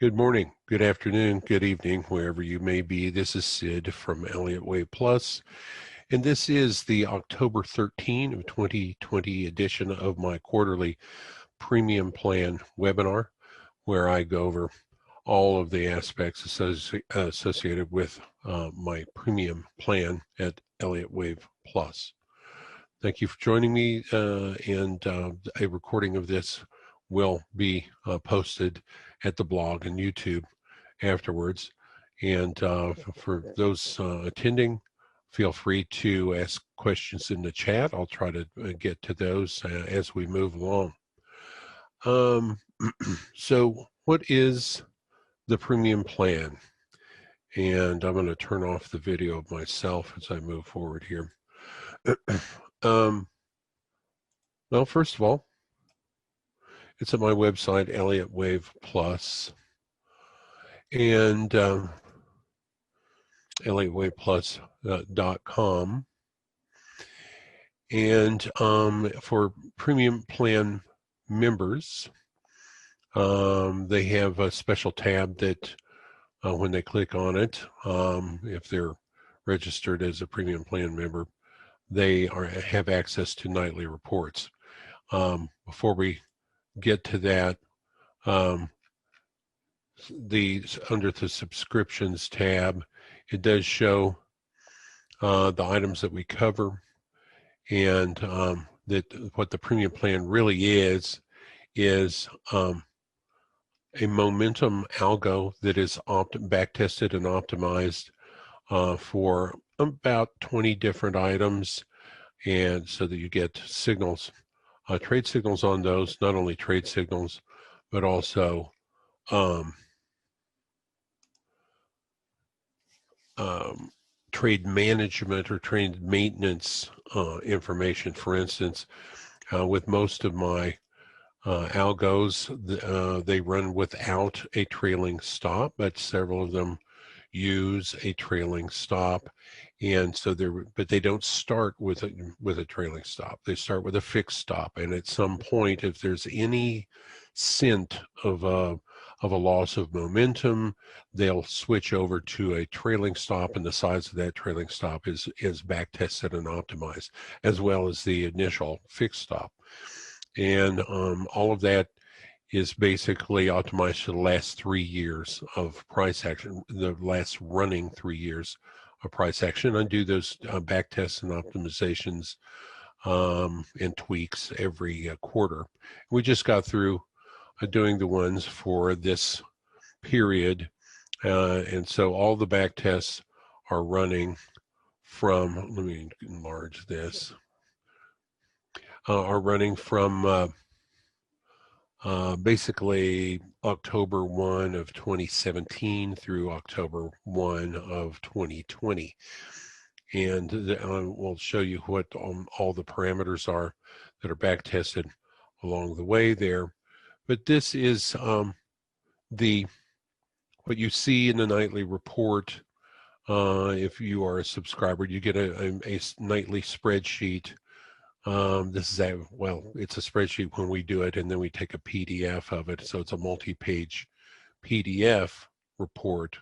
Good morning, good afternoon, good evening, wherever you may be. This is Sid from Elliott Wave Plus, and this is the October 13 of 2020 edition of my quarterly premium plan webinar, where I go over all of the aspects associated with my premium plan at Elliott Wave Plus. Thank you for joining me, and a recording of this will be posted at the blog and YouTube afterwards. And for those attending, feel free to ask questions in the chat. I'll try to get to those as we move along. So what is the premium plan? And I'm going to turn off the video of myself as I move forward here. Well, first of all, it's at my website, Elliott Wave Plus, and ElliottWavePlus.com. And for premium plan members, they have a special tab that when they click on it, if they're registered as a premium plan member, they have access to nightly reports. Before we get to that, under the subscriptions tab, it does show the items that we cover, and that what the premium plan really is a momentum algo that is back tested and optimized for about 20 different items, and so that you get signals, trade signals on those, not only trade signals, but also trade management or trade maintenance information. For instance, with most of my algos, they run without a trailing stop, but several of them use a trailing stop, and so but they don't start with a trailing stop. They start with a fixed stop, and at some point, if there's any scent of a loss of momentum, they'll switch over to a trailing stop, and the size of that trailing stop is back tested and optimized, as well as the initial fixed stop. And all of that is basically optimized to the last 3 years of price action, the last running 3 years of price action. I do those back tests and optimizations and tweaks every quarter. We just got through doing the ones for this period, and so all the back tests are running from, let me enlarge this, are running from basically October 1 of 2017 through October 1 of 2020. And we'll show you what all the parameters are that are back tested along the way there. But this is what you see in the nightly report. If you are a subscriber, you get a nightly spreadsheet. This is it's a spreadsheet when we do it, and then we take a PDF of it. So it's a multi-page PDF report.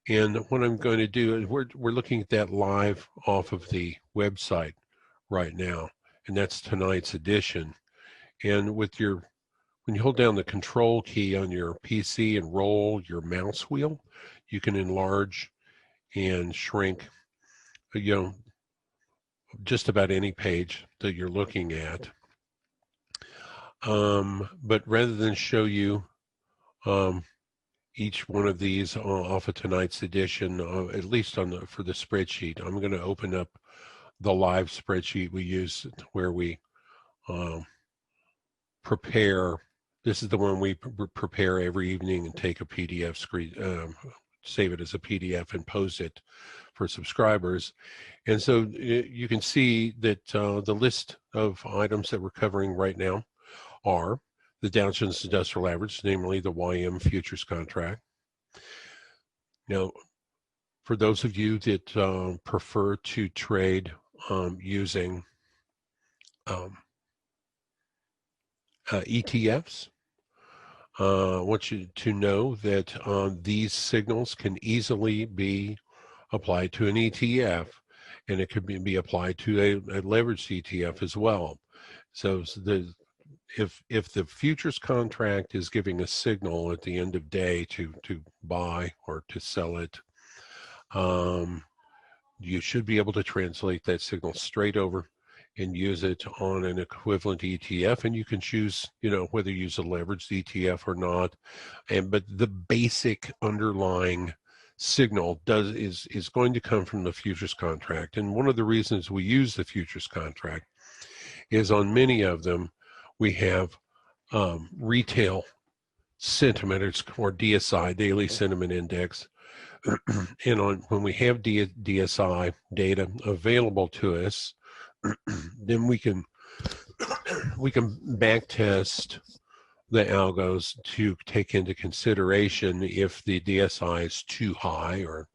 And what I'm going to do is we're looking at that live off of the website right now, and that's tonight's edition. And when you hold down the control key on your PC and roll your mouse wheel, you can enlarge and shrink, just about any page that you're looking at. But rather than show you each one of these off of tonight's edition, at least for the spreadsheet, I'm going to open up the live spreadsheet we use, where we prepare. This is the one we prepare every evening and take a PDF screen, save it as a PDF and post it for subscribers. And so you can see that the list of items that we're covering right now are the Dow Jones Industrial Average, namely the YM futures contract. Now, for those of you that prefer to trade using ETFs, I want you to know that these signals can easily be applied to an ETF, and it could be applied to a leveraged ETF as well. So if the futures contract is giving a signal at the end of day to buy or to sell it, you should be able to translate that signal straight over and use it on an equivalent ETF. And you can choose, whether you use a leveraged ETF or not. But the basic underlying signal is going to come from the futures contract. And one of the reasons we use the futures contract is on many of them we have retail sentiment, or DSI, daily sentiment index. And when we have DSI data available to us, then we can back test the algos to take into consideration if the DSI is too high or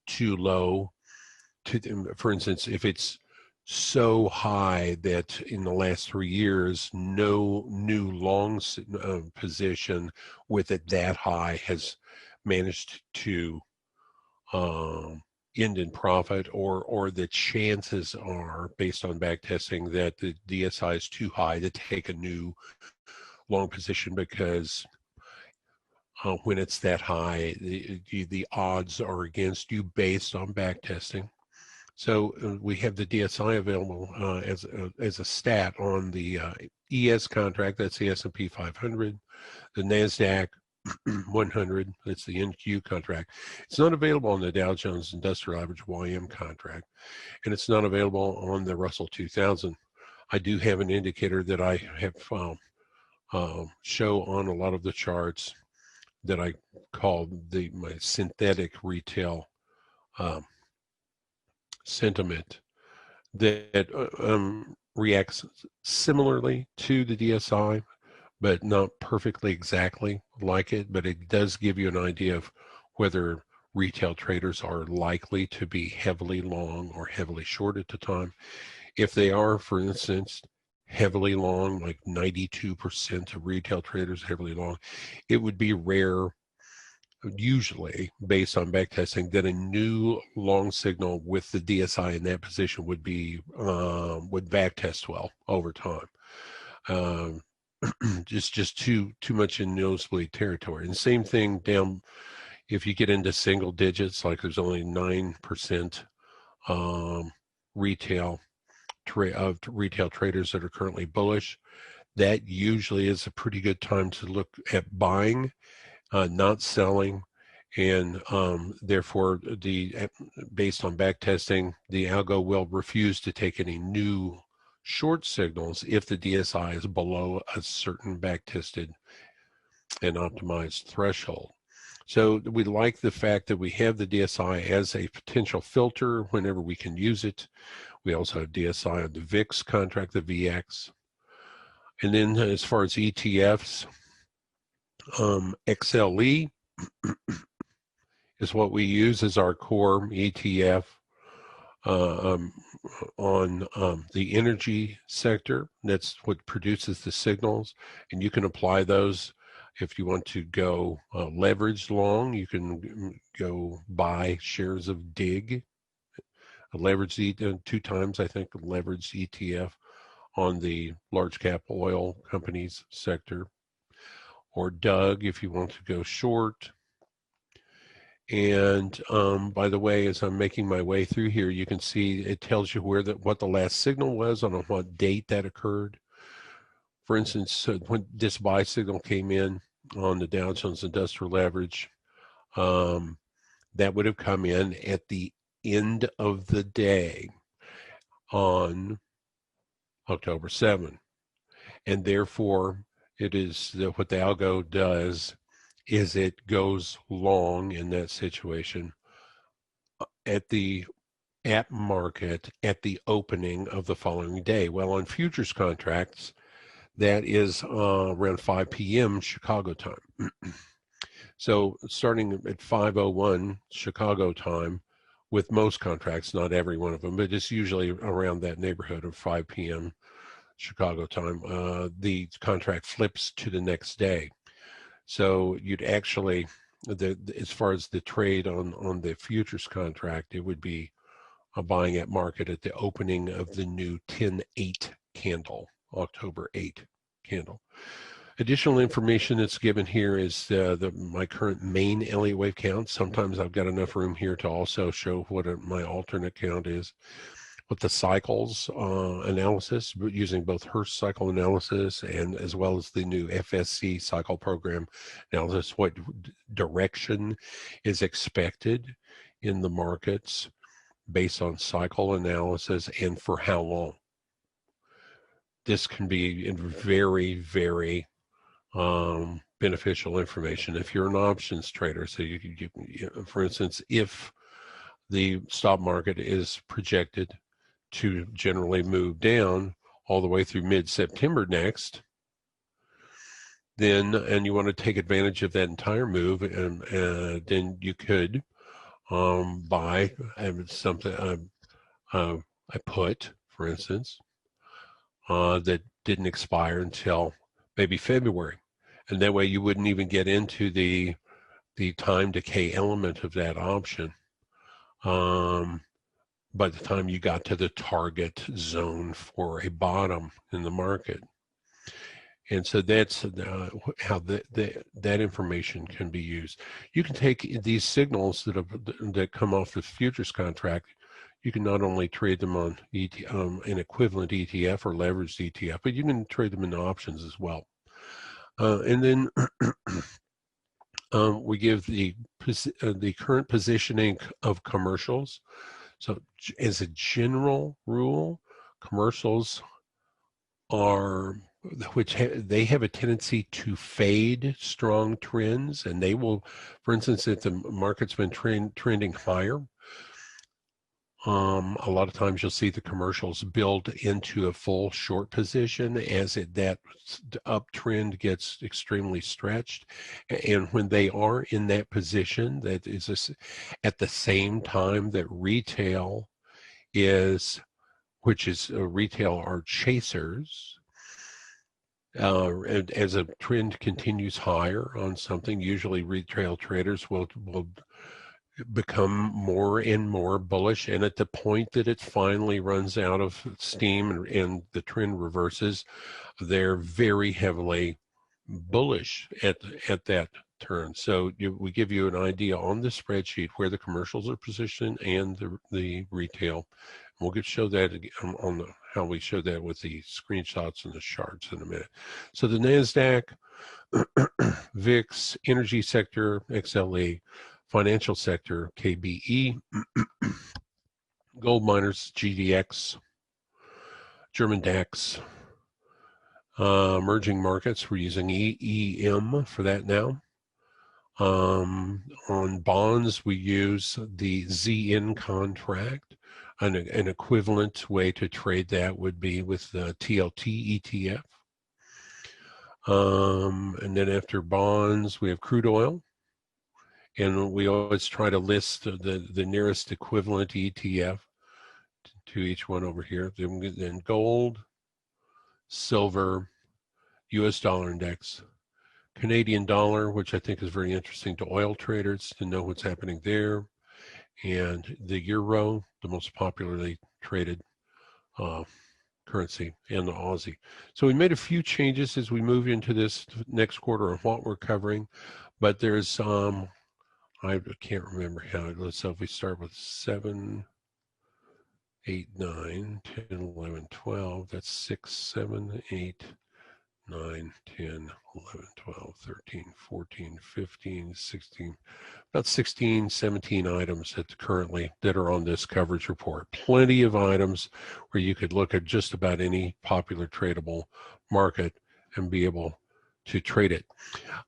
too low. For instance, if it's so high that in the last 3 years, no new long position with it that high has managed to end in profit, or the chances are, based on back testing, that the DSI is too high to take a new long position, because when it's that high, the odds are against you based on back testing. So we have the DSI available as a stat on the ES contract. That's the S&P 500, the NASDAQ 100. That's the NQ contract. It's not available on the Dow Jones Industrial Average YM contract, and it's not available on the Russell 2000. I do have an indicator that I have show on a lot of the charts that I call my synthetic retail sentiment, that reacts similarly to the DSI, but not perfectly exactly like it. But it does give you an idea of whether retail traders are likely to be heavily long or heavily short at the time. If they are, for instance, heavily long, like 92% of retail traders heavily long, it would be rare, usually based on back testing, that a new long signal with the DSI in that position would back test well over time. Just too much in nosebleed territory. And same thing down, if you get into single digits, like there's only 9% retail traders that are currently bullish, that usually is a pretty good time to look at buying, not selling. And therefore, based on back testing, the algo will refuse to take any new short signals if the DSI is below a certain back tested and optimized threshold. So we like the fact that we have the DSI as a potential filter whenever we can use it. We also have DSI on the VIX contract, the VX. And then as far as ETFs, XLE is what we use as our core ETF on the energy sector. That's what produces the signals, and you can apply those. If you want to go leveraged long, you can go buy shares of DIG, a leveraged 2 times, I think, leveraged ETF on the large cap oil companies sector, or DUG if you want to go short. And by the way, as I'm making my way through here, you can see it tells you what the last signal was on what date that occurred. For instance, when this buy signal came in on the Dow Jones Industrial Average, that would have come in at the end of the day on October 7. And therefore, it is what the algo does is it goes long in that situation at market at the opening of the following day. Well, on futures contracts, that is around 5 p.m. Chicago time. So starting at 5:01 Chicago time, with most contracts, not every one of them, but it's usually around that neighborhood of 5 p.m. Chicago time, the contract flips to the next day. So you'd actually, as far as the trade on the futures contract, it would be a buying at market at the opening of the new 10/8 candle, October 8 candle. Additional information that's given here is my current main Elliott wave count. Sometimes I've got enough room here to also show what my alternate count is. With the cycles analysis, using both Hurst cycle analysis and as well as the new FSC cycle program analysis, what direction is expected in the markets based on cycle analysis and for how long. This can be very, very beneficial information if you're an options trader. So for instance, if the stock market is projected to generally move down all the way through mid-September next, then, and you want to take advantage of that entire move, and then you could buy something, a put, for instance, that didn't expire until maybe February. And that way you wouldn't even get into the time decay element of that option by the time you got to the target zone for a bottom in the market. And so that's how that information can be used. You can take these signals that come off the futures contract. You can not only trade them on an equivalent ETF or leveraged ETF, but you can trade them in options as well. And then we give the current positioning of commercials. So as a general rule, commercials are, they have a tendency to fade strong trends, and they will, for instance, if the market's been trending higher, a lot of times you'll see the commercials build into a full short position as that uptrend gets extremely stretched. And when they are in that position, that is at the same time that retail is, retail are chasers. And as a trend continues higher on something, usually retail traders will become more and more bullish, and at the point that it finally runs out of steam and the trend reverses, they're very heavily bullish at that turn. So we give you an idea on the spreadsheet where the commercials are positioned and the retail. We'll show that on how we show that with the screenshots and the charts in a minute. So the NASDAQ, VIX, energy sector, XLE, financial sector, KBE, gold miners, GDX, German DAX, emerging markets, we're using EEM for that now. On bonds, we use the ZN contract. An equivalent way to trade that would be with the TLT ETF. And then after bonds, we have crude oil. And we always try to list the nearest equivalent ETF to each one over here. Then gold, silver, US dollar index, Canadian dollar, which I think is very interesting to oil traders to know what's happening there, and the euro, the most popularly traded currency, and the Aussie. So we made a few changes as we move into this next quarter on what we're covering, but there's I can't remember how it goes. So if we start with 7, 8, 9, 10, 11, 12, that's 6, 7, 8, 9, 10, 11, 12, 13, 14, 15, 16, about 16, 17 items that are on this coverage report. Plenty of items where you could look at just about any popular tradable market and be able to trade it.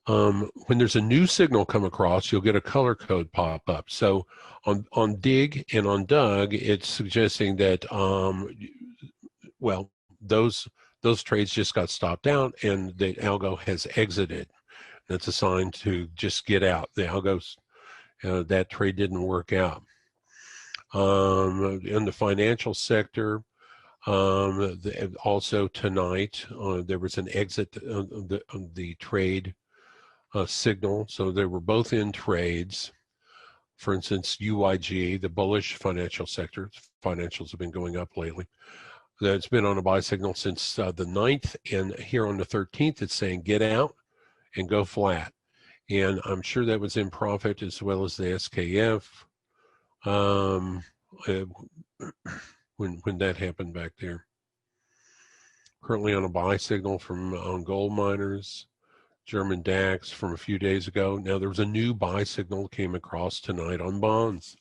When there's a new signal come across, you'll get a color code pop up. So on Dig and on Doug, it's suggesting that, well, those trades just got stopped out and the algo has exited. That's a sign to just get out. The algo's, that trade didn't work out. In the financial sector, also tonight, there was an exit of the trade signal. So they were both in trades. For instance, UYG, the bullish financial sector, financials have been going up lately. That's been on a buy signal since the 9th, and here on the 13th, it's saying get out and go flat. And I'm sure that was in profit as well as the SKF when that happened back there. Currently on a buy signal from on gold miners, German DAX from a few days ago. Now there was a new buy signal came across tonight on bonds.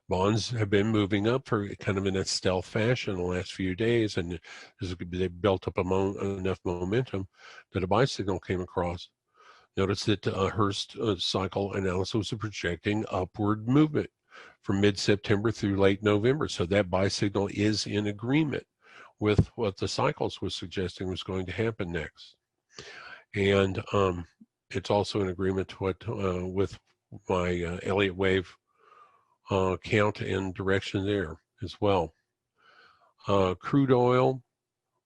Bonds have been moving up for kind of in a stealth fashion the last few days, and they built up enough momentum that a buy signal came across. Notice that Hearst cycle analysis was projecting upward movement from mid-September through late November. So that buy signal is in agreement with what the cycles was suggesting was going to happen next. And it's also in agreement to what, with my Elliott wave count and direction there as well. Crude oil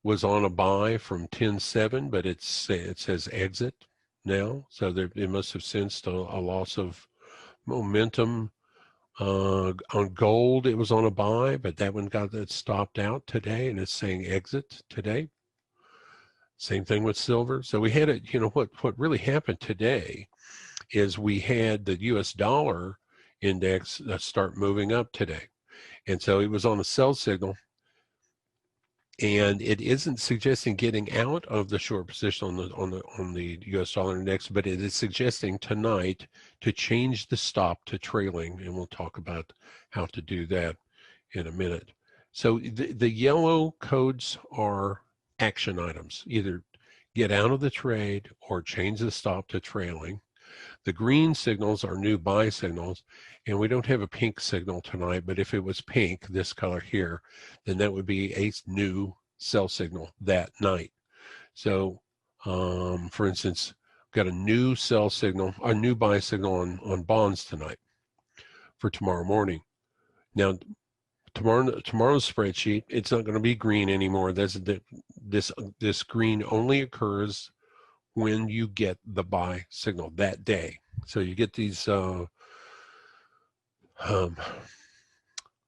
was on a buy from 10.7, but it says exit now. So it must have sensed a loss of momentum. On gold, it was on a buy, but that one got stopped out today, and it's saying exit today. Same thing with silver. So we had it, what really happened today is we had the US dollar index start moving up today. And so it was on a sell signal, and it isn't suggesting getting out of the short position on the US dollar index, but it is suggesting tonight to change the stop to trailing, and we'll talk about how to do that in a minute. So the yellow codes are action items, either get out of the trade or change the stop to trailing. The green signals are new buy signals, and we don't have a pink signal tonight, but if it was pink, this color here, then that would be a new sell signal that night. So, for instance, got a new sell signal, a new buy signal on bonds tonight for tomorrow morning. Now, tomorrow's spreadsheet, it's not going to be green anymore. This green only occurs when you get the buy signal that day. So you get these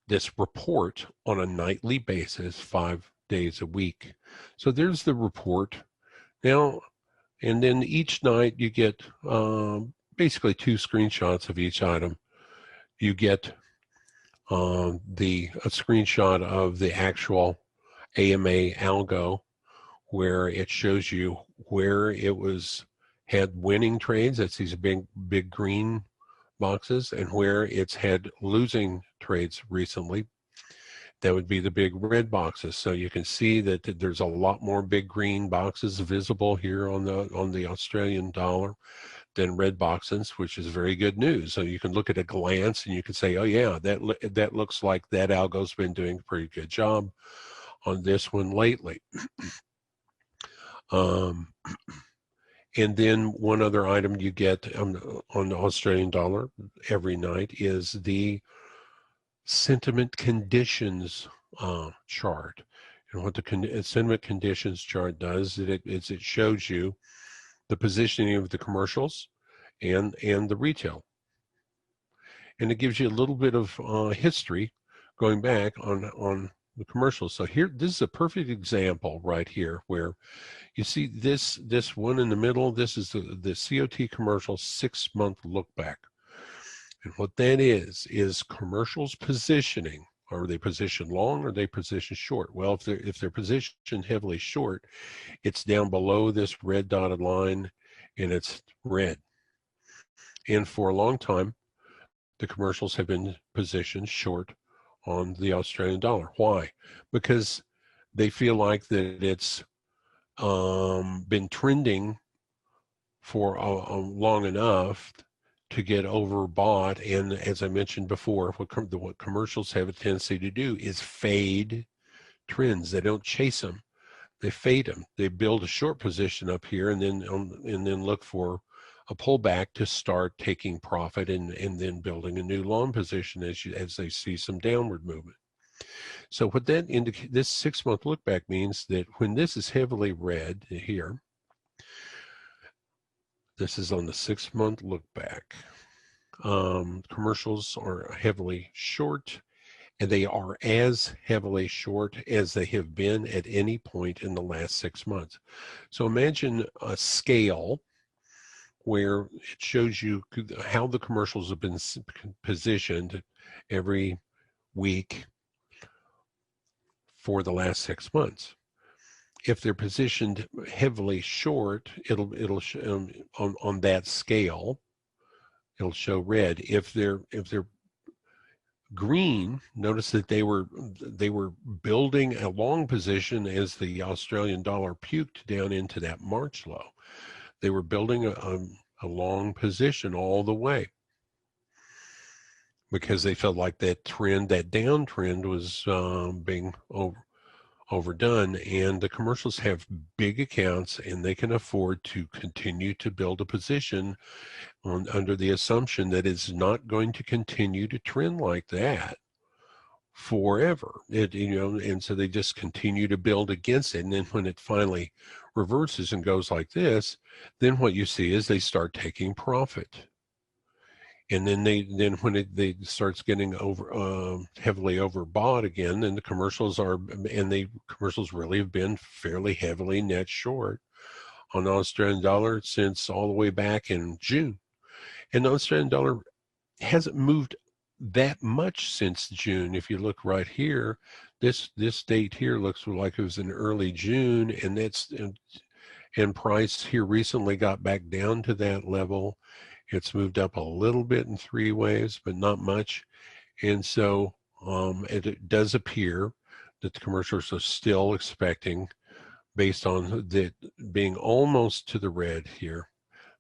this report on a nightly basis, 5 days a week. So there's the report. Now, and then each night you get basically 2 screenshots of each item. You get a screenshot of the actual AMA algo, where it shows you where it had winning trades. That's these big green boxes, and where it's had losing trades recently. That would be the big red boxes. So you can see that there's a lot more big green boxes visible here on the Australian dollar than red boxes, which is very good news. So you can look at a glance and you can say, oh yeah, that looks like that algo's been doing a pretty good job on this one lately. And then one other item you get on the Australian dollar every night is the sentiment conditions chart. And what the sentiment conditions chart does is it shows you the positioning of the commercials and the retail. And it gives you a little bit of history going back on the commercials. So here, this is a perfect example right here where you see this one in the middle. This is the COT commercial 6-month look back. And what that is commercials positioning. Are they positioned long or are they positioned short? Well, if they're positioned heavily short, it's down below this red dotted line, and it's red. And for a long time, the commercials have been positioned short on the Australian dollar. Why? Because they feel like that it's been trending for long enough to get overbought. And as I mentioned before, what commercials have a tendency to do is fade trends. They don't chase them; they fade them. They build a short position up here, and then look for a pullback to start taking profit, and then building a new long position as they see some downward movement. So what that indicates, this 6-month look back means that when this is heavily red here, This is on the 6-month look back. Commercials are heavily short, and they are as heavily short as they have been at any point in the last 6 months. So imagine a scale where it shows you how the commercials have been positioned every week for the last 6 months. If they're positioned heavily short, it'll show, on that scale, it'll show red. If they're green, notice that they were building a long position as the Australian dollar puked down into that March low. They were building a long position all the way because they felt like that downtrend was being overdone, and the commercials have big accounts and they can afford to continue to build a position under the assumption that it's not going to continue to trend like that forever. And so they just continue to build against it. And then when it finally reverses and goes like this, then what you see is they start taking profit. And then when it starts getting heavily overbought again, then the commercials really have been fairly heavily net short on the Australian dollar since all the way back in June. And the Australian dollar hasn't moved that much since June. If you look right here, this date here looks like it was in early June, and price here recently got back down to that level. It's moved up a little bit in 3 waves, but not much. And so it does appear that the commercials are still expecting, based on that being almost to the red here,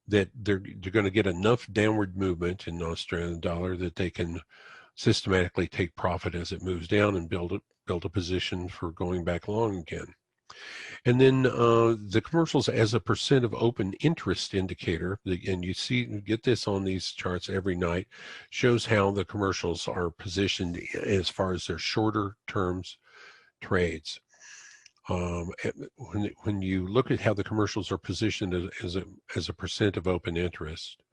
that they're going to get enough downward movement in the Australian dollar that they can systematically take profit as it moves down and build a position for going back long again. And then the commercials as a percent of open interest indicator, and you get this on these charts every night, shows how the commercials are positioned as far as their shorter terms trades. When you look at how the commercials are positioned as a percent of open interest,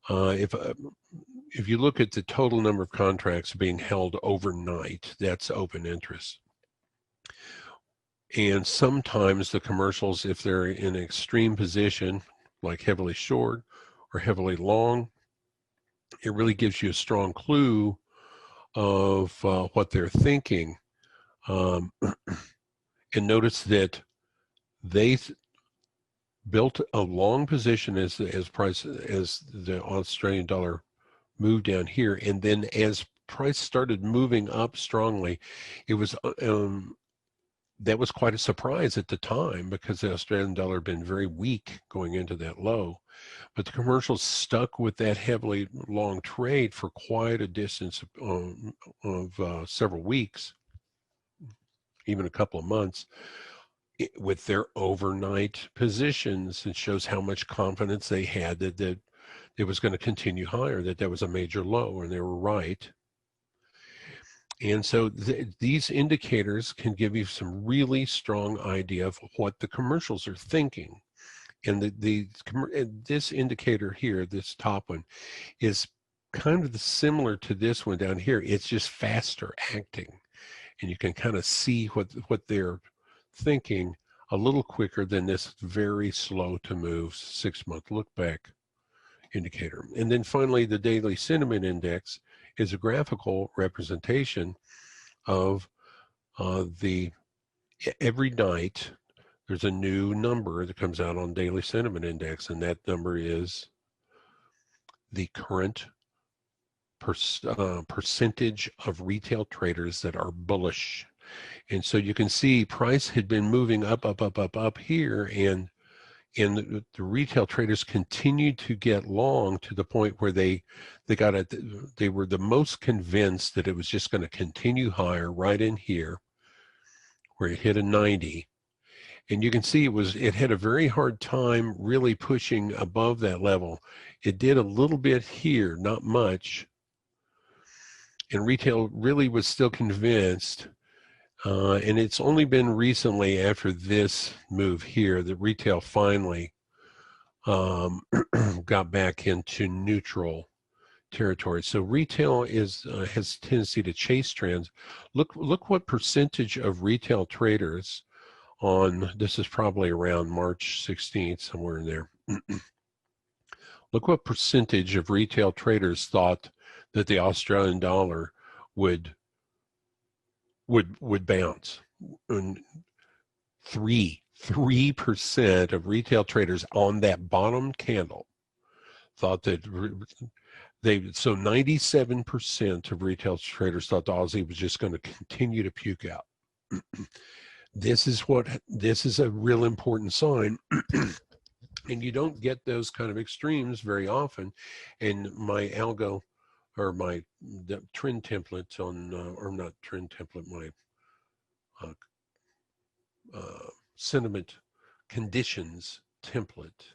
if you look at the total number of contracts being held overnight, that's open interest. And sometimes the commercials, if they're in an extreme position, like heavily short or heavily long, it really gives you a strong clue of what they're thinking. And notice that they built a long position as the Australian dollar moved down here, and then as price started moving up strongly, it was that was quite a surprise at the time because the Australian dollar had been very weak going into that low. But the commercials stuck with that heavily long trade for quite a distance of several weeks, even a couple of months, with their overnight positions. It shows how much confidence they had that it was going to continue higher, that was a major low, and they were right. And so these indicators can give you some really strong idea of what the commercials are thinking. And this indicator here, this top one, is kind of similar to this one down here. It's just faster acting. And you can kind of see what they're thinking a little quicker than this very slow to move 6-month look back indicator. And then finally, the daily sentiment index is a graphical representation of every night there's a new number that comes out on daily sentiment index, and that number is the current percentage of retail traders that are bullish. And so you can see price had been moving up here, and the retail traders continued to get long to the point where they were the most convinced that it was just going to continue higher right in here where it hit a 90. And you can see it had a very hard time really pushing above that level. It did a little bit here, not much. And retail really was still convinced. And it's only been recently after this move here that retail finally got back into neutral territory. So retail has a tendency to chase trends. Look what percentage of retail traders on, this is probably around March 16th, somewhere in there. Look what percentage of retail traders thought that the Australian dollar would bounce. And 3% of retail traders on that bottom candle thought that so 97% of retail traders thought the Aussie was just going to continue to puke out. This is a real important sign. And you don't get those kind of extremes very often. And my algo, or the trend template on, or not trend template, my sentiment conditions template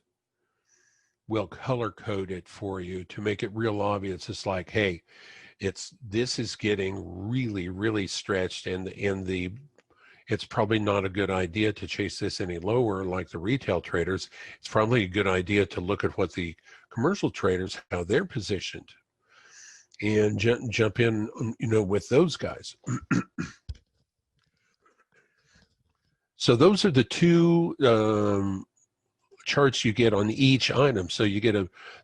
will color code it for you to make it real obvious. It's like, hey, this is getting really, really stretched, and it's probably not a good idea to chase this any lower like the retail traders. It's probably a good idea to look at what the commercial traders, how they're positioned, and jump in, with those guys. So those are the two charts you get on each item. So you get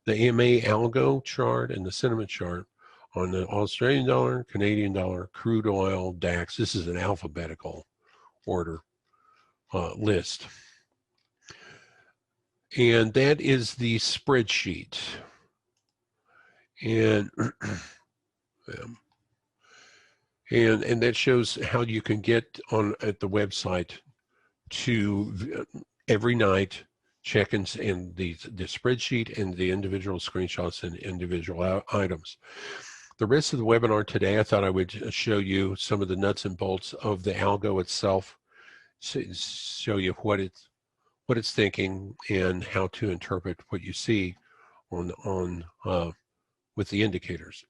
the AMA algo chart and the sentiment chart on the Australian dollar, Canadian dollar, crude oil, DAX. This is an alphabetical order list. And that is the spreadsheet. And and that shows how you can get at the website to every night check in the spreadsheet and the individual screenshots and individual items. The rest of the webinar today, I thought I would show you some of the nuts and bolts of the algo itself, show you what it's thinking and how to interpret what you see on with the indicators.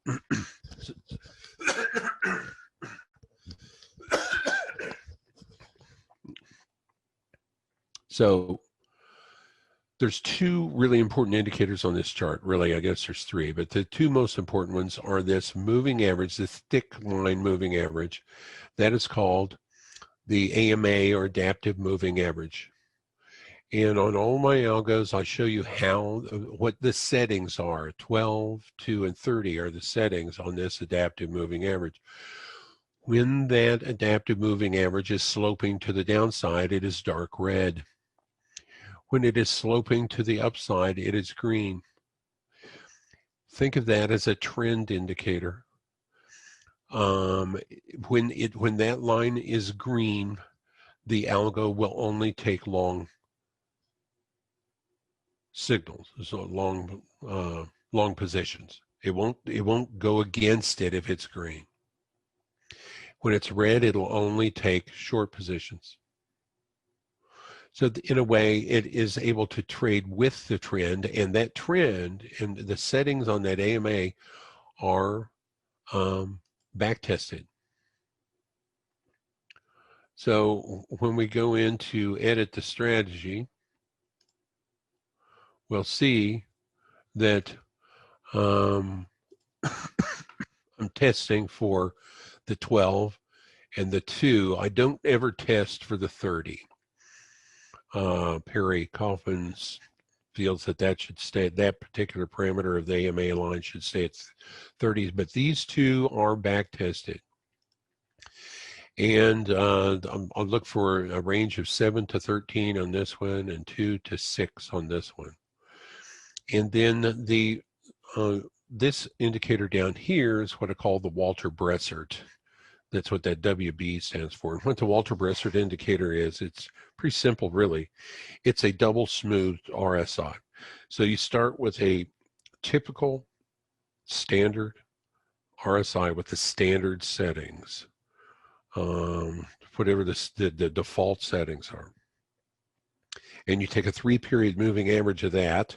So there's two really important indicators on this chart. Really, I guess there's three, but the two most important ones are this moving average, this thick line moving average. That is called the AMA, or adaptive moving average. And on all my algos, I show you what the settings are. 12, 2, and 30 are the settings on this adaptive moving average. When that adaptive moving average is sloping to the downside, it is dark red. When it is sloping to the upside, it is green. Think of that as a trend indicator. When that line is green, the algo will only take long signals, so long positions. It won't go against it if it's green. When it's red, it'll only take short positions. So in a way, it is able to trade with the trend, and that trend and the settings on that AMA are back tested. So when we go in to edit the strategy, we'll see that I'm testing for the 12 and the 2. I don't ever test for the 30. Perry Kaufman feels that should stay at that particular parameter of the AMA line should stay at 30s, but these two are back tested. And I'll look for a range of 7 to 13 on this one and 2 to 6 on this one. And then this indicator down here is what I call the Walter Bressert. That's what that WB stands for. And what the Walter Bressert indicator is, it's pretty simple, really. It's a double smoothed RSI. So you start with a typical standard RSI with the standard settings, whatever the default settings are. And you take a 3-period moving average of that,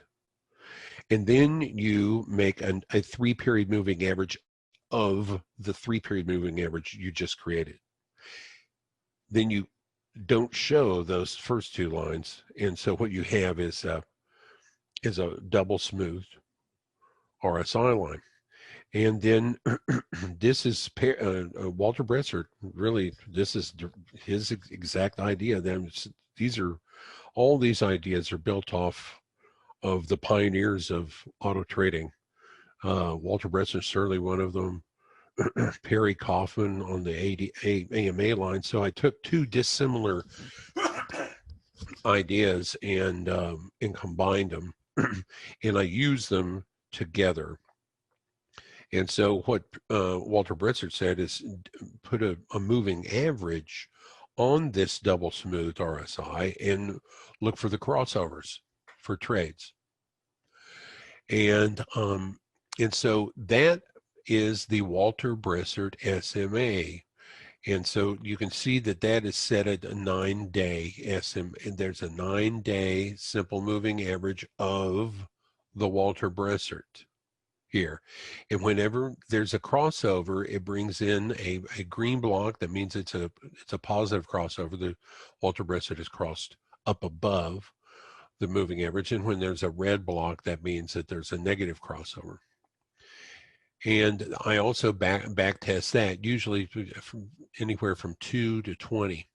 and then you make a 3-period moving average of the 3-period moving average you just created. Then you don't show those first two lines, and so what you have is is a double smoothed RSI line. And then this is Walter Bresser. Really, this is his exact idea. Then these are all these ideas are built off of the pioneers of auto trading. Walter Bresser is certainly one of them. Perry Kaufman on the AMA line. So I took two dissimilar ideas and combined them, and I used them together. And so what Walter Bresser said is put a moving average on this double smooth RSI and look for the crossovers for trades. And so that is the Walter Bresser SMA. And so you can see that that is set at a 9-day SM, and there's a 9-day simple moving average of the Walter Bresser here. And whenever there's a crossover, it brings in a green block. That means it's a positive crossover. The Walter Bresser is crossed up above the moving average. And when there's a red block, that means that there's a negative crossover. And I also back test that, usually from anywhere from 2 to 20.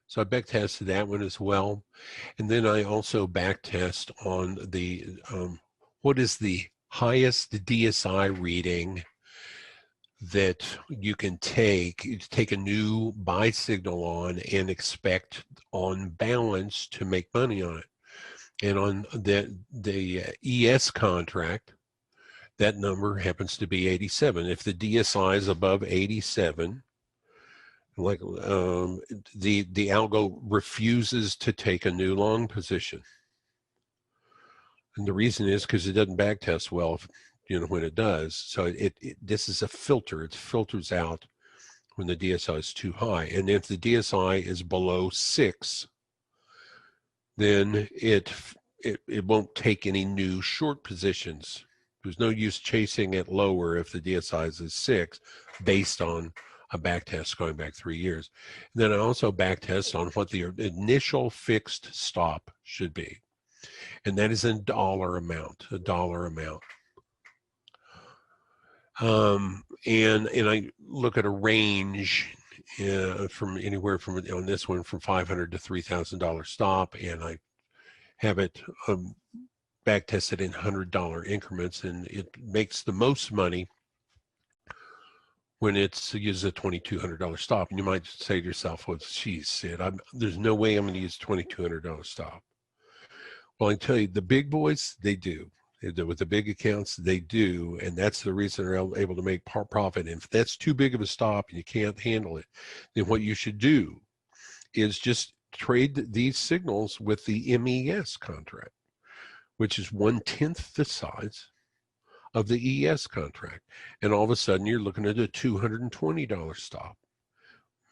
So I back tested that one as well. And then I also back test on the what is the highest DSI reading that you can take a new buy signal on and expect on balance to make money on it. And on the ES contract, that number happens to be 87. If the DSI is above 87, like the algo refuses to take a new long position. And the reason is because it doesn't backtest well, when it does. So this is a filter. It filters out when the DSI is too high. And if the DSI is below 6, then it won't take any new short positions. There's no use chasing it lower if the DSI is 6 based on a backtest going back 3 years. And then I also backtest on what the initial fixed stop should be. And that is a dollar amount. And I look at a range from anywhere from, on this one, from $500 to $3,000 stop, and I have it back tested in $100 increments, and it makes the most money when it uses a $2,200 stop. And you might say to yourself, well, geez, Sid, there's no way I'm going to use a $2,200 stop. Well, I can tell you, the big boys, they do. With the big accounts, they do, and that's the reason they're able to make profit. And if that's too big of a stop and you can't handle it, then what you should do is just trade these signals with the MES contract, which is 1/10 the size of the ES contract. And all of a sudden, you're looking at a $220 stop.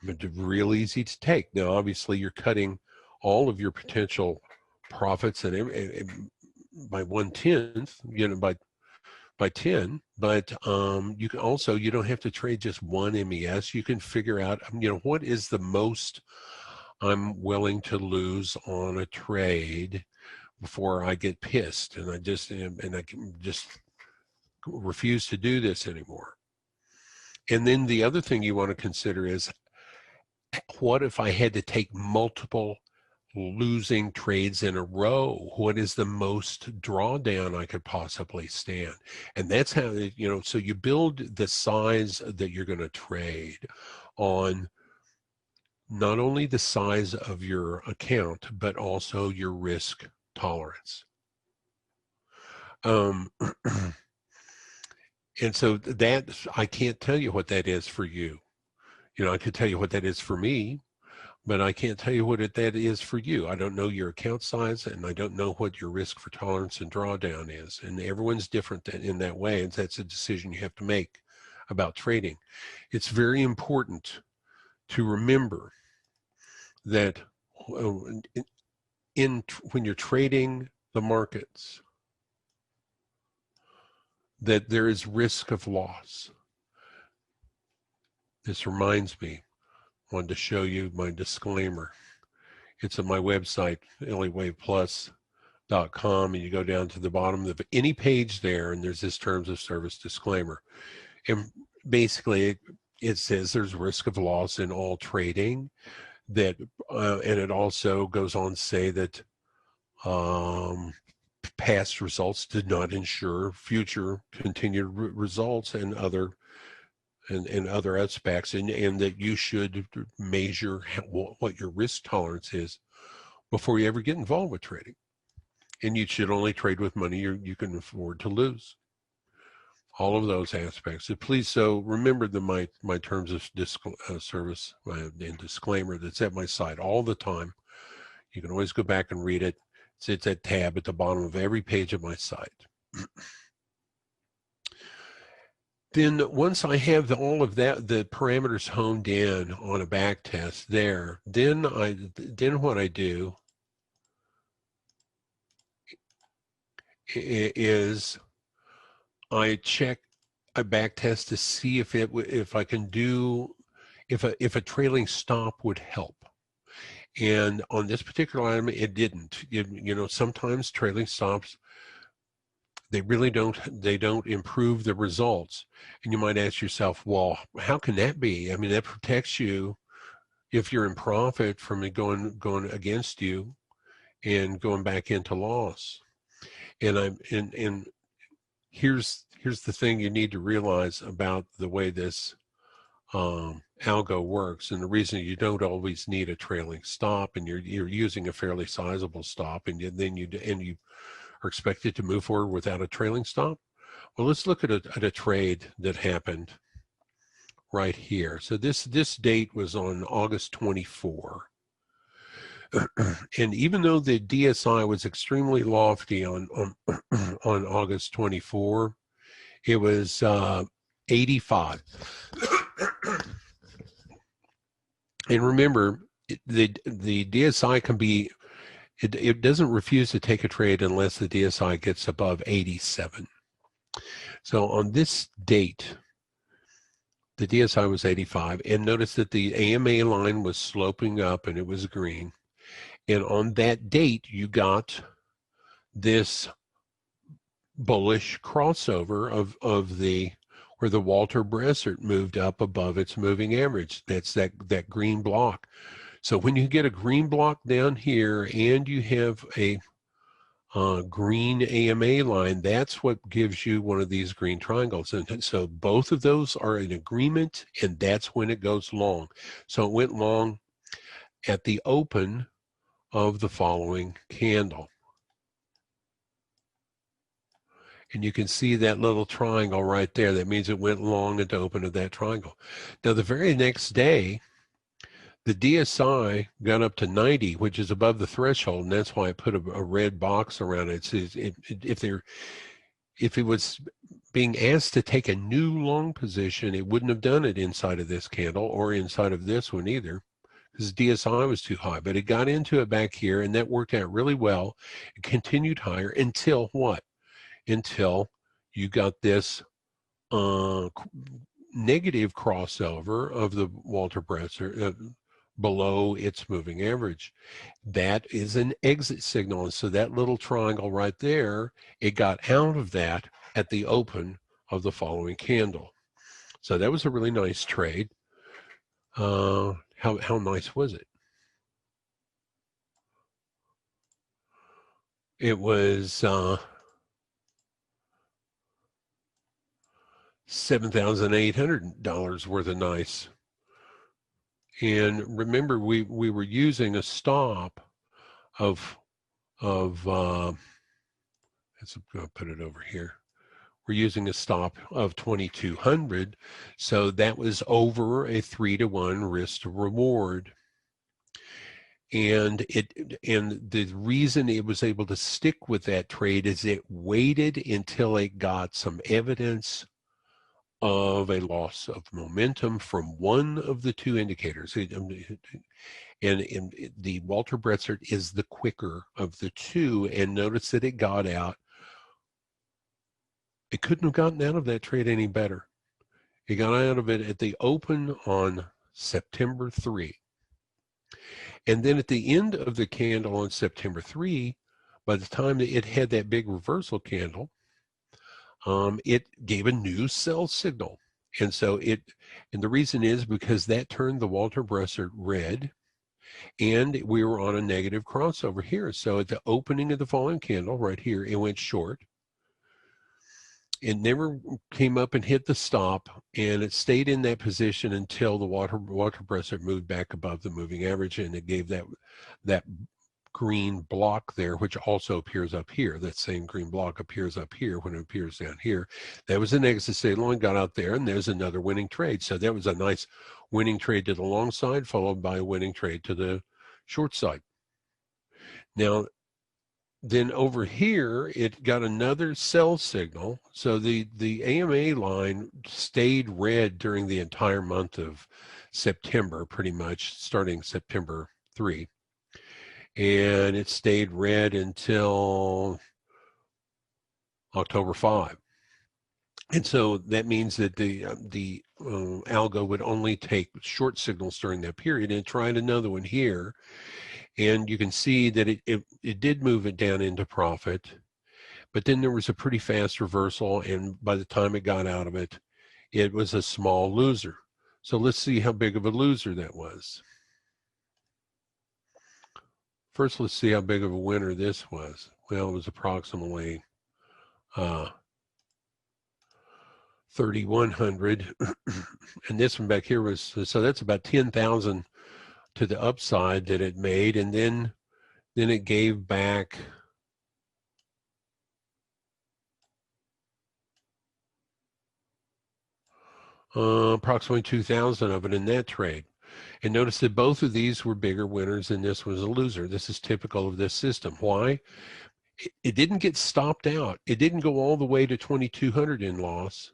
It's real easy to take. Now, obviously, you're cutting all of your potential profits and by 1/10, by 10. But you can also, you don't have to trade just one MES. You can figure out, what is the most I'm willing to lose on a trade before I get pissed, and I can just refuse to do this anymore. And then the other thing you want to consider is, what if I had to take multiple losing trades in a row? What is the most drawdown I could possibly stand? And that's how, so you build the size that you're going to trade on not only the size of your account, but also your risk tolerance. And so that, I can't tell you what that is for you. I could tell you what that is for me, but I can't tell you what that is for you. I don't know your account size, and I don't know what your risk for tolerance and drawdown is. And everyone's different in that way, and that's a decision you have to make about trading. It's very important to remember that when you're trading the markets, that there is risk of loss. This reminds me, I wanted to show you my disclaimer. It's on my website, Elliott Wave Plus, and you go down to the bottom of any page there, and there's this terms of service disclaimer. And basically, it says there's risk of loss in all trading. That and it also goes on to say that past results did not ensure future continued results and other aspects, and that you should measure what your risk tolerance is before you ever get involved with trading. And you should only trade with money you can afford to lose. All of those aspects. So please, so remember my terms of service and disclaimer that's at my site all the time. You can always go back and read it. It's that tab at the bottom of every page of my site. Then once I have all of that, the parameters honed in on a back test there, then what I do is I check a back test to see if I can do if a trailing stop would help. And on this particular item, it didn't. You know, sometimes trailing stops, they really don't improve the results. And you might ask yourself, well, how can that be? I mean, that protects you if you're in profit from it going against you and going back into loss. And here's the thing you need to realize about the way this algo works, and the reason you don't always need a trailing stop, and you're using a fairly sizable stop, and then you are expected to move forward without a trailing stop. Well, let's look at a trade that happened right here. So this date was on August 24. And even though the DSI was extremely lofty on August 24, it was 85. And remember, the DSI can be, it doesn't refuse to take a trade unless the DSI gets above 87. So on this date, the DSI was 85, and notice that the AMA line was sloping up and it was green. And on that date, you got this bullish crossover of the where the Walter Bressert moved up above its moving average. That's that green block. So when you get a green block down here and you have a green AMA line, that's what gives you one of these green triangles. And so both of those are in agreement, and that's when it goes long. So it went long at the open of the following candle. And you can see that little triangle right there. That means it went long at the open of that triangle. Now, the very next day, the DSI got up to 90, which is above the threshold, and that's why I put a red box around it. If it was being asked to take a new long position, it wouldn't have done it inside of this candle or inside of this one either, because DSI was too high. But it got into it back here, and that worked out really well. It continued higher until what? Until you got this negative crossover of the Walter Bressert below its moving average. That is an exit signal. And so that little triangle right there, it got out of that at the open of the following candle. So that was a really nice trade. How nice was it? It was $7,800 worth of nice. And remember, we were using a stop of let's put it over here. We're using a stop of 2,200, so that was over a 3-to-1 risk to reward. And the reason it was able to stick with that trade is it waited until it got some evidence of a loss of momentum from one of the two indicators. And the Walter Bressert is the quicker of the two, and notice that it got out. It couldn't have gotten out of that trade any better. It got out of it at the open on September 3. And then at the end of the candle on September 3, by the time that it had that big reversal candle, it gave a new sell signal. And so and the reason is because that turned the Walter Bressert red, and we were on a negative crossover here. So at the opening of the falling candle right here, it went short. It never came up and hit the stop, and it stayed in that position until the Walter Bressert moved back above the moving average, and it gave that green block there, which also appears up here. That same green block appears up here when it appears down here. That was an exit signal and got out there, and there's another winning trade. So that was a nice winning trade to the long side, followed by a winning trade to the short side. Now, then over here, it got another sell signal. So the AMA line stayed red during the entire month of September, pretty much, starting September 3. And it stayed red until October 5. And so that means that the algo would only take short signals during that period, and tried another one here. And you can see that it did move it down into profit, but then there was a pretty fast reversal, and by the time it got out of it, it was a small loser. So let's see how big of a loser that was. First, let's see how big of a winner this was. Well, it was approximately 3,100, and this one back here was, so that's about 10,000 to the upside that it made, and then it gave back approximately 2,000 of it in that trade. And notice that both of these were bigger winners and this was a loser. This is typical of this system. Why? It didn't get stopped out. It didn't go all the way to 2,200 in loss.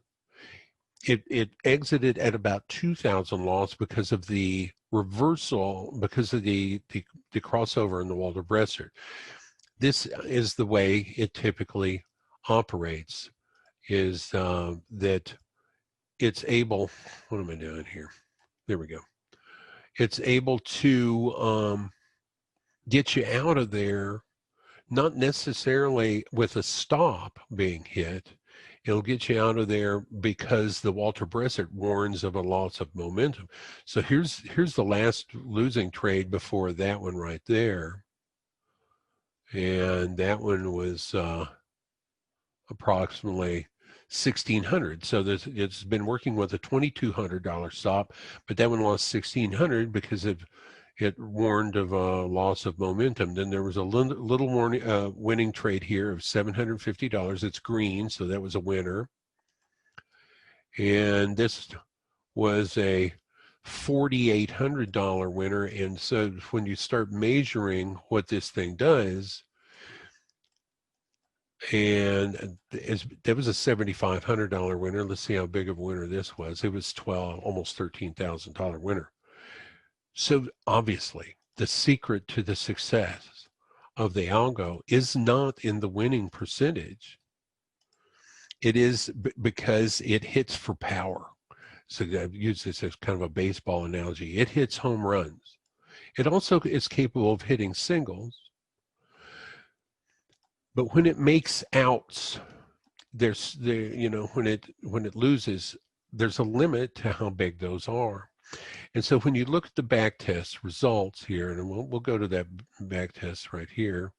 It exited at about 2,000 loss because of the reversal, because of the crossover in the Walter Bressert. This is the way it typically operates, is that it's able, what am I doing here? There we go. It's able to get you out of there, not necessarily with a stop being hit. It'll get you out of there because the Walter Bressert warns of a loss of momentum. So here's the last losing trade before that one right there. And that one was approximately 1,600. So it's been working with a $2,200 stop, but that one lost 1,600 because it warned of a loss of momentum. Then there was a little more winning trade here of $750. It's green, so that was a winner. And this was a $4,800 winner. And so when you start measuring what this thing does, and that was a $7,500 winner. Let's see how big of a winner this was. It was almost $13,000 winner. So obviously, the secret to the success of the algo is not in the winning percentage. It is because it hits for power. So I've used this as kind of a baseball analogy. It hits home runs. It also is capable of hitting singles. But when it makes outs, when it loses, there's a limit to how big those are. And so when you look at the back test results here, and we'll go to that back test right here,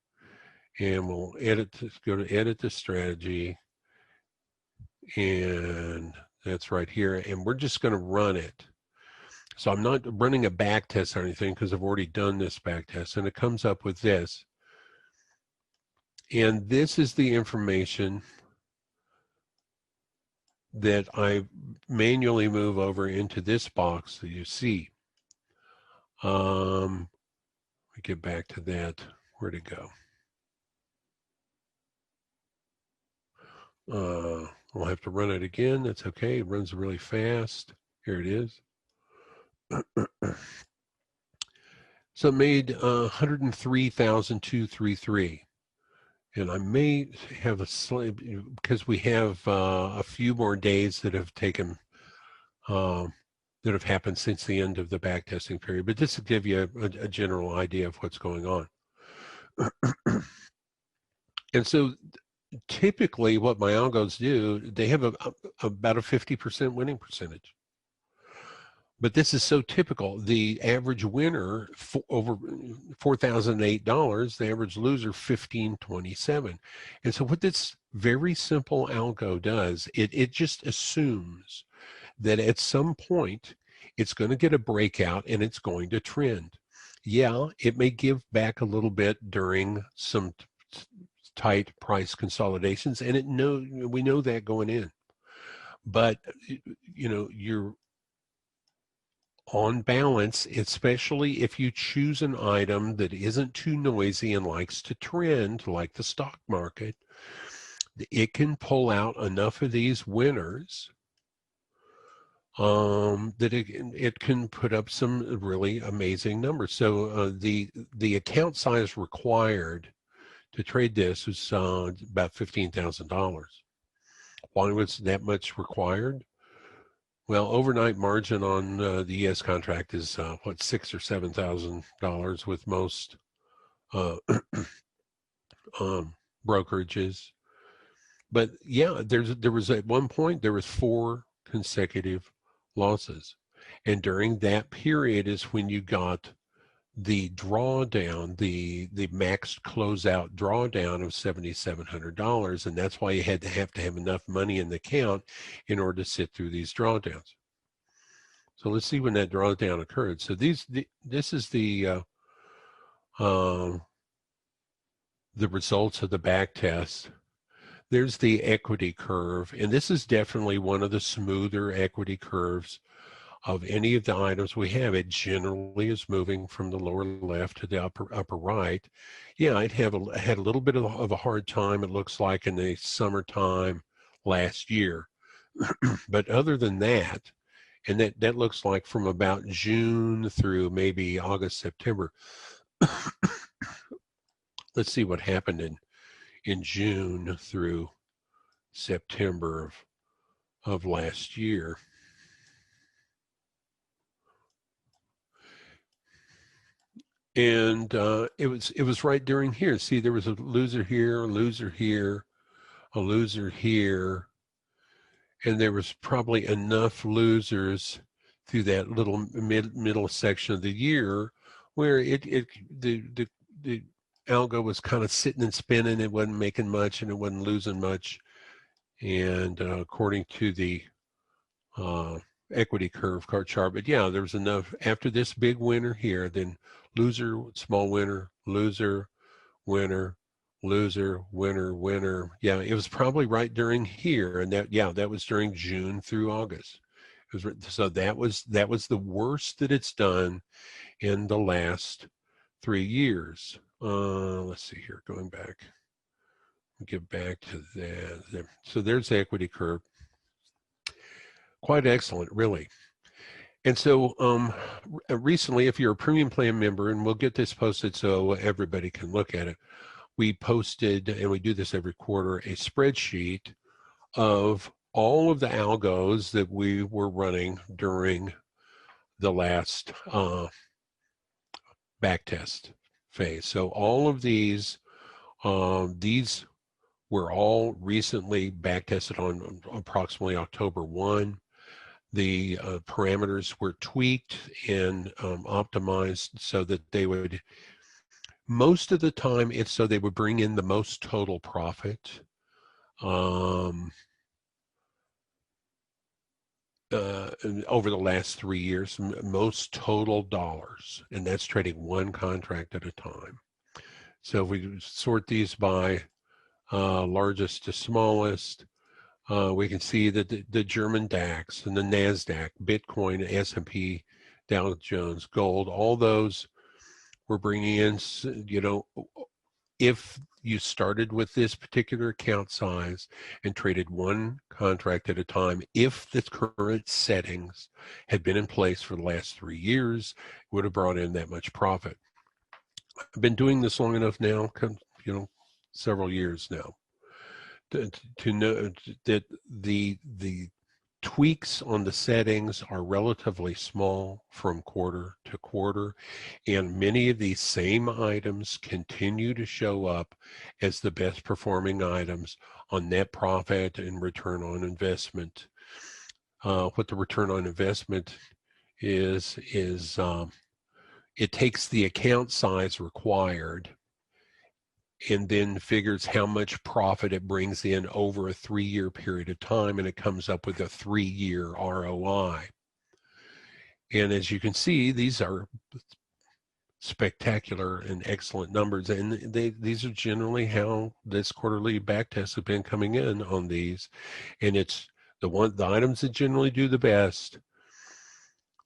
and we'll go to edit the strategy, and that's right here, and we're just going to run it. So I'm not running a back test or anything because I've already done this back test, and it comes up with this. And this is the information that I manually move over into this box that you see. We get back to that. Where'd it go? I'll have to run it again. That's okay. It runs really fast. Here it is. So it made 103,233. And I may have because we have a few more days that have taken, that have happened since the end of the backtesting period, but this will give you a general idea of what's going on. And so typically what my algos do, they have about a 50% winning percentage. But this is so typical. The average winner over $4,008, the average loser 1527. And so what this very simple algo does, it just assumes that at some point it's going to get a breakout and it's going to trend. Yeah, it may give back a little bit during some tight price consolidations, and we know that going in. But you're on balance, especially if you choose an item that isn't too noisy and likes to trend like the stock market, it can pull out enough of these winners that it can put up some really amazing numbers. So the account size required to trade this is about $15,000. Why was that much required? Well, overnight margin on the ES contract is what, $6,000 or $7,000 with most uh, brokerages. But yeah, there was at one point there was 4 consecutive losses, and during that period is when you got the drawdown, the maxed closeout drawdown of $7,700, and that's why you had to have enough money in the account in order to sit through these drawdowns. So let's see when that drawdown occurred. So this is the results of the back test. There's the equity curve, and this is definitely one of the smoother equity curves of any of the items we have. It generally is moving from the lower left to the upper right. Yeah, it had a little bit of a hard time, it looks like, in the summertime last year. But other than that, and that looks like from about June through maybe August, September. Let's see what happened in June through September of last year. And it was right during here. See, there was a loser here, a loser here, a loser here, and there was probably enough losers through that little middle section of the year where the algo was kind of sitting and spinning. It wasn't making much and it wasn't losing much. And according to the equity curve chart, but yeah, there was enough after this big winner here, then loser, small winner, loser, winner, loser, winner, winner. Yeah, it was probably right during here, and that was during June through August. So that was the worst that it's done in the last 3 years. Let's see here, going back, get back to that. So there's the equity curve. Quite excellent, really. And so recently, if you're a premium plan member, and we'll get this posted so everybody can look at it, we posted, and we do this every quarter, a spreadsheet of all of the algos that we were running during the last backtest phase. So all of these were all recently backtested on approximately October 1. The parameters were tweaked and optimized so that they would, most of the time, it's so they would bring in the most total profit. Over the last 3 years, most total dollars, and that's trading one contract at a time. So if we sort these by largest to smallest, we can see that the German DAX and the NASDAQ, Bitcoin, S&P, Dow Jones, gold, all those were bringing in, if you started with this particular account size and traded one contract at a time, if the current settings had been in place for the last 3 years, it would have brought in that much profit. I've been doing this long enough now, several years now, to know that the tweaks on the settings are relatively small from quarter to quarter, and many of these same items continue to show up as the best performing items on net profit and return on investment. What the return on investment is it takes the account size required and then figures how much profit it brings in over a 3-year period of time, and it comes up with a 3-year ROI. And as you can see, these are spectacular and excellent numbers, and these are generally how this quarterly back tests have been coming in on these, and it's the items that generally do the best.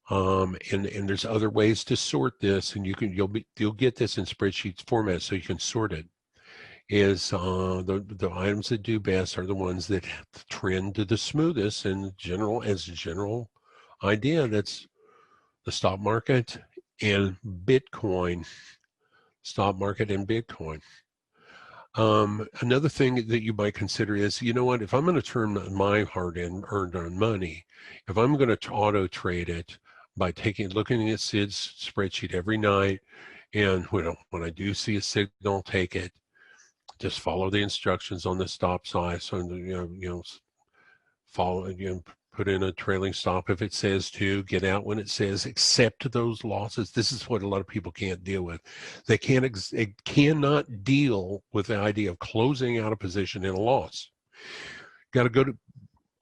And there's other ways to sort this, and you'll get this in spreadsheets format so you can sort it. Is the items that do best are the ones that trend to the smoothest, and as a general idea, that's the stock market and Bitcoin. Stock market and Bitcoin. Another thing that you might consider is, you know what, if I'm going to turn my hard-earned money, if I'm going to auto trade it by looking at Sid's spreadsheet every night, and when I do see a signal, take it. Just follow the instructions on the stop sign. So follow. Put in a trailing stop if it says to. Get out when it says. Accept those losses. This is what a lot of people can't deal with. They cannot deal with the idea of closing out a position in a loss. Got to go to.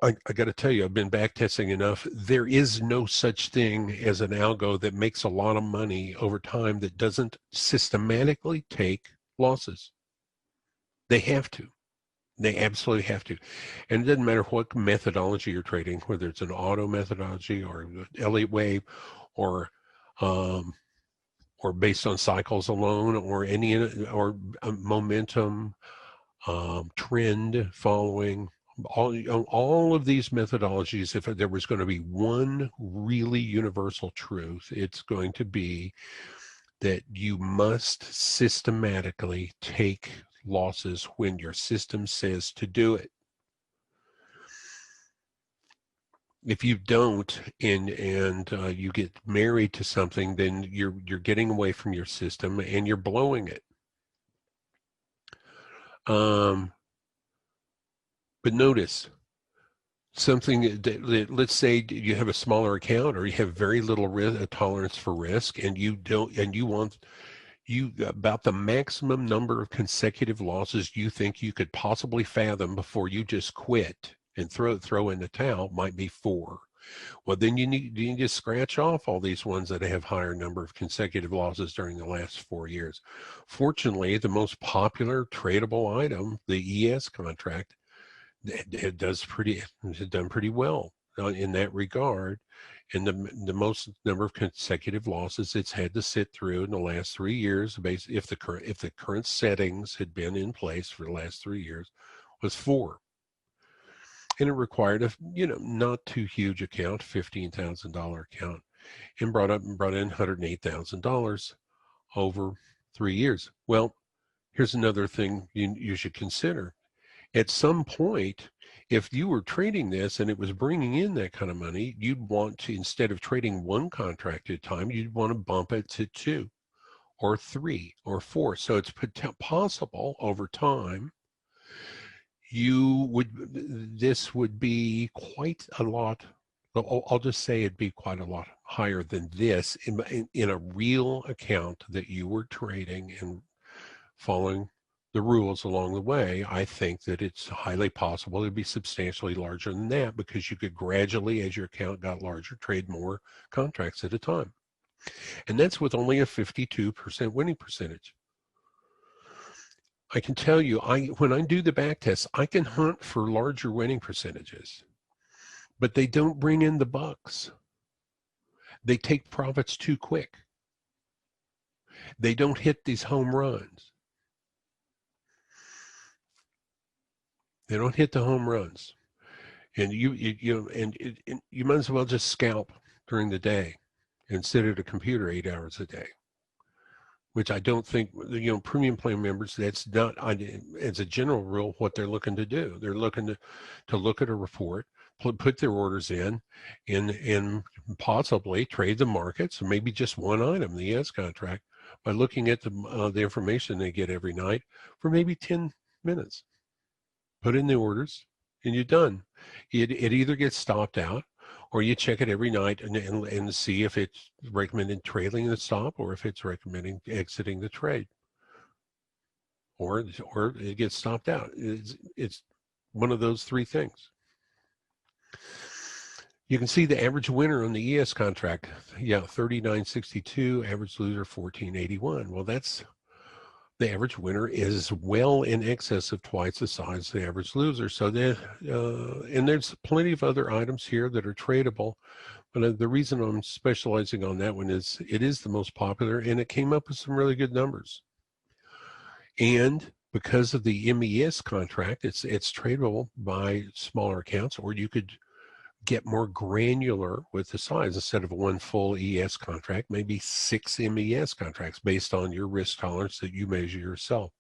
I got to tell you, I've been back testing enough. There is no such thing as an algo that makes a lot of money over time that doesn't systematically take losses. They have to. They absolutely have to. And it doesn't matter what methodology you're trading, whether it's an auto methodology or Elliott wave or based on cycles alone or momentum, trend following. All of these methodologies, if there was going to be one really universal truth, it's going to be that you must systematically take losses when your system says to do it. If you don't, and you get married to something, then you're getting away from your system and you're blowing it. But notice something that, let's say you have a smaller account or you have very little tolerance for risk, and you want about the maximum number of consecutive losses you think you could possibly fathom before you just quit and throw in the towel might be 4. Well, then you need to scratch off all these ones that have higher number of consecutive losses during the last 4 years. Fortunately, the most popular tradable item, the ES contract, it has done pretty well in that regard. And the most number of consecutive losses it's had to sit through in the last 3 years, if the current settings had been in place for the last 3 years, was 4. And it required a not too huge account, $15,000 account, and brought in $108,000 over 3 years. Well, here's another thing you should consider. At some point, if you were trading this and it was bringing in that kind of money, you'd want to, instead of trading one contract at a time, you'd want to bump it to 2 or 3 or 4. So it's possible over time this would be quite a lot. I'll just say it'd be quite a lot higher than this in a real account that you were trading and following the rules along the way. I think that it's highly possible it'd be substantially larger than that, because you could gradually, as your account got larger, trade more contracts at a time. And that's with only a 52% winning percentage. I can tell you, when I do the back tests, I can hunt for larger winning percentages, but they don't bring in the bucks. They take profits too quick. They don't hit these home runs. They don't hit the home runs, and you might as well just scalp during the day and sit at a computer 8 hours a day, which I don't think, premium plan members, that's not, as a general rule, what they're looking to do. They're looking to look at a report. put their orders in and possibly trade the markets, or maybe just one item, the ES contract, by looking at the information they get every night for maybe 10 minutes. Put in the orders, and you're done. It either gets stopped out, or you check it every night and see if it's recommended trailing the stop or if it's recommending exiting the trade, or it gets stopped out. It's one of those three things. You can see the average winner on the ES contract. Yeah, 39.62, average loser 14.81. Well, that's the average winner is well in excess of twice the size of the average loser. So and there's plenty of other items here that are tradable. But the reason I'm specializing on that one is it is the most popular, and it came up with some really good numbers. And because of the MES contract, it's tradable by smaller accounts, or you could get more granular with the size. Instead of one full ES contract, maybe 6 MES contracts based on your risk tolerance that you measure yourself.